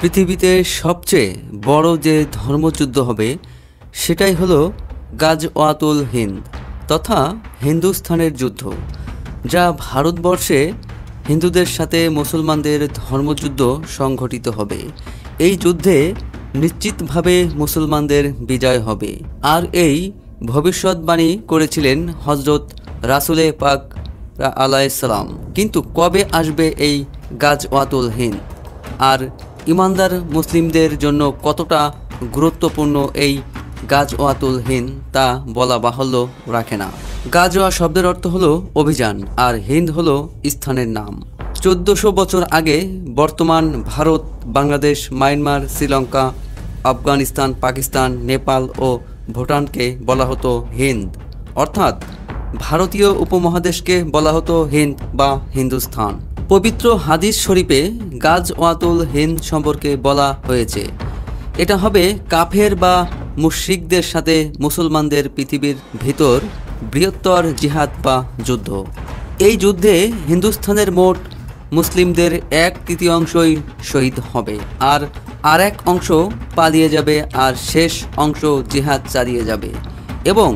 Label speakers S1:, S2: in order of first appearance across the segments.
S1: পৃথিবীতে সবচেয়ে বড় যে ধর্মযুদ্ধ হবে সেটাই হলো গাজওয়াতুল হিন্দ তথা হিন্দুস্থানের যুদ্ধ, যা ভারতবর্ষে হিন্দুদের সাথে মুসলমানদের ধর্মযুদ্ধ সংঘটিত হবে। এই যুদ্ধে নিশ্চিতভাবে মুসলমানদের বিজয় হবে, আর এই ভবিষ্যৎবাণী করেছিলেন হজরত রাসূলে পাক আলাইহিসসালাম। কিন্তু কবে আসবে এই গাজওয়াতুল হিন্দ, আর ইমানদার মুসলিমদের জন্য কতটা গুরুত্বপূর্ণ এই গাজওয়াতুল হিন্দ তা বলা বাহুল্য রাখে না। গাজওয়া শব্দের অর্থ হলো অভিযান, আর হিন্দ হলো স্থানের নাম। 1400 বছর আগে বর্তমান ভারত, বাংলাদেশ, মায়ানমার, শ্রীলঙ্কা, আফগানিস্তান, পাকিস্তান, নেপাল ও ভুটানকে বলা হতো হিন্দ, অর্থাৎ ভারতীয় উপমহাদেশকে বলা হতো হিন্দ বা হিন্দুস্থান। পবিত্র হাদিস শরীফে গাজওয়াতুল হিন্দ সম্পর্কে বলা হয়েছে, এটা হবে কাফের বা মুশরিকদের সাথে মুসলমানদের পৃথিবীর ভিতর বৃহত্তর জিহাদ বা যুদ্ধ। এই যুদ্ধে হিন্দুস্থানের মোট মুসলিমদের 1/3 শহীদ হবে, আর এক অংশ পালিয়ে যাবে, আর শেষ অংশ জিহাদ চালিয়ে যাবে এবং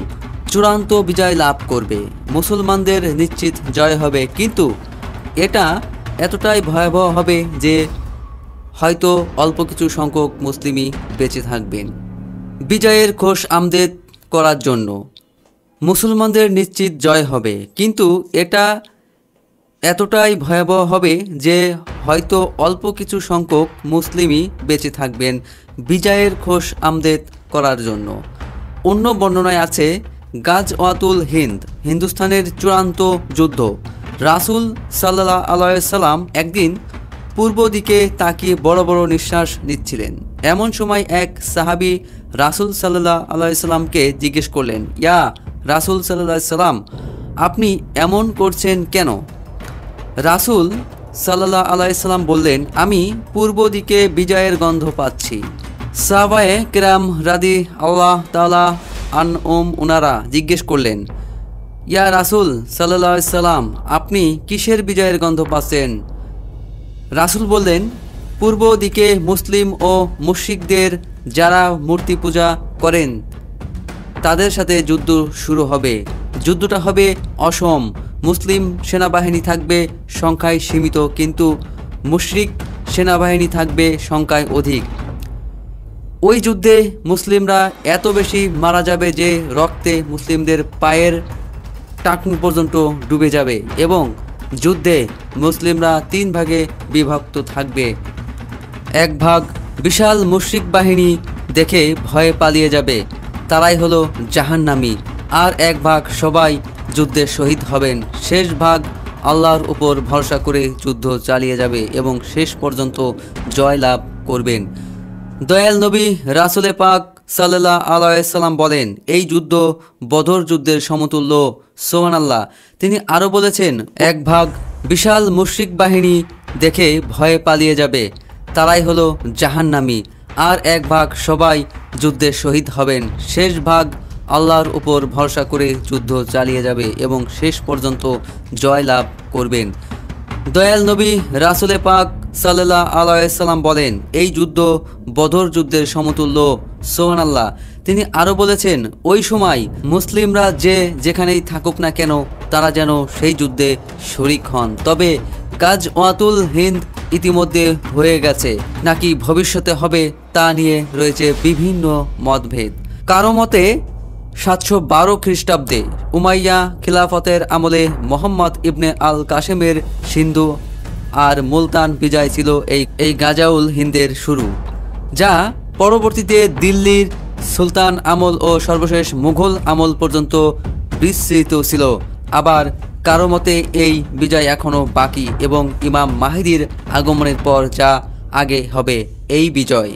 S1: চূড়ান্ত বিজয় লাভ করবে। মুসলমানদের নিশ্চিত জয় হবে, কিন্তু এটা এতটাই ভয়াবহ হবে যে হয়তো অল্প কিছু সংখ্যক মুসলিমই বেঁচে থাকবেন। বিজয়ের খোশ আমদেদ করার জন্য মুসলমানদের নিশ্চিত জয় হবে, কিন্তু এটা এতটাই ভয়াবহ হবে যে হয়তো অল্প কিছু সংখ্যক মুসলিমই বেঁচে থাকবেন বিজয়ের খোশ আমদেদ করার জন্য। অন্য বর্ণনায় আছে গাজওয়াতুল হিন্দ হিন্দুস্তানের চূড়ান্ত যুদ্ধ। রাসূল সাল্লাল্লাহু আলাইহি সাল্লাম একদিন পূর্ব দিকে তাকিয়ে বড় বড় নিঃশ্বাস নিচ্ছিলেন। এমন সময় এক সাহাবী রাসূল সাল্লাল্লাহু আলাইহি সাল্লামকে জিজ্ঞেস করলেন, ইয়া রাসূল সাল্লাল্লাহু আলাইহি সাল্লাম, আপনি এমন করছেন কেন? রাসূল সাল্লাল্লাহু আলাইহি সাল্লাম বললেন, আমি পূর্ব দিকে বিজয়ের গন্ধ পাচ্ছি। সাহাবায়ে কেরাম রাদি আল্লাহ তাআলা আনহুম ওনারা জিজ্ঞেস করলেন, ইয়া রাসূল সাল্লাল্লাহু আলাইহি সাল্লাম, আপনি কিসের বিজয়ের গন্ধ পাচ্ছেন? রাসূল বললেন, পূর্ব দিকে মুসলিম ও মুশরিকদের যারা মূর্তি পূজা করেন তাদের সাথে যুদ্ধ শুরু হবে। যুদ্ধটা হবে অসম। মুসলিম সেনাবাহিনী থাকবে সংখ্যায় সীমিত, কিন্তু মুশরিক সেনাবাহিনী থাকবে সংখ্যায় অধিক। ওই যুদ্ধে মুসলিমরা এত বেশি মারা যাবে যে রক্তে মুসলিমদের পায়ের টাকনু পর্যন্ত ডুবে যাবে, এবং যুদ্ধে মুসলিমরা 3 ভাগে বিভক্ত থাকবে। এক ভাগ বিশাল মুশরিক বাহিনী দেখে ভয়ে পালিয়ে যাবে, তারাই হলো জাহান্নামী, আর এক ভাগ সবাই যুদ্ধে শহীদ হবেন। শেষ ভাগ আল্লাহর উপর ভরসা করে যুদ্ধ চালিয়ে যাবে এবং শেষ পর্যন্ত জয় লাভ করবেন। দয়াল নবী রাসূলে পাক সাল্লাল্লাহু আলাইহি সাল্লাম বলেন, এই যুদ্ধ বদর যুদ্ধের সমতুল্য। সুবহানাল্লাহ। তিনি আরও বলেছেন, এক ভাগ বিশাল মুশরিক বাহিনী দেখে ভয়ে পালিয়ে যাবে, তারাই হলো জাহান্নামী, আর এক ভাগ সবাই যুদ্ধে শহীদ হবেন। শেষ ভাগ আল্লাহর উপর ভরসা করে যুদ্ধ চালিয়ে যাবে এবং শেষ পর্যন্ত জয় লাভ করবেন। দয়াল নবী রাসূলে পাক সাল্লাল্লাহু আলাইহি সাল্লাম বলেন, এই যুদ্ধ বদর যুদ্ধের সমতুল্য। সুবহানাল্লাহ। তিনি আরও বলেছেন, ওই সময় মুসলিমরা যে যেখানেই থাকুক না কেন তারা যেন সেই যুদ্ধে শরিক হন। তবে গাজওয়াতুল হিন্দ ইতিমধ্যে হয়ে গেছে নাকি ভবিষ্যতে হবে তা নিয়ে রয়েছে বিভিন্ন মতভেদ। কারো মতে 712 খ্রিস্টাব্দে উমাইয়া খিলাফতের আমলে মোহাম্মদ ইবনে আল কাসেমের সিন্ধু আর মুলতান বিজয় ছিল এই গাজাউল হিন্দের শুরু, যা পরবর্তীতে দিল্লির সুলতান আমল ও সর্বশেষ মুঘল আমল পর্যন্ত বিস্তৃত ছিল। আবার কারো মতে এই বিজয় এখনও বাকি এবং ইমাম মাহদির আগমনের পর যা আগে হবে এই বিজয়।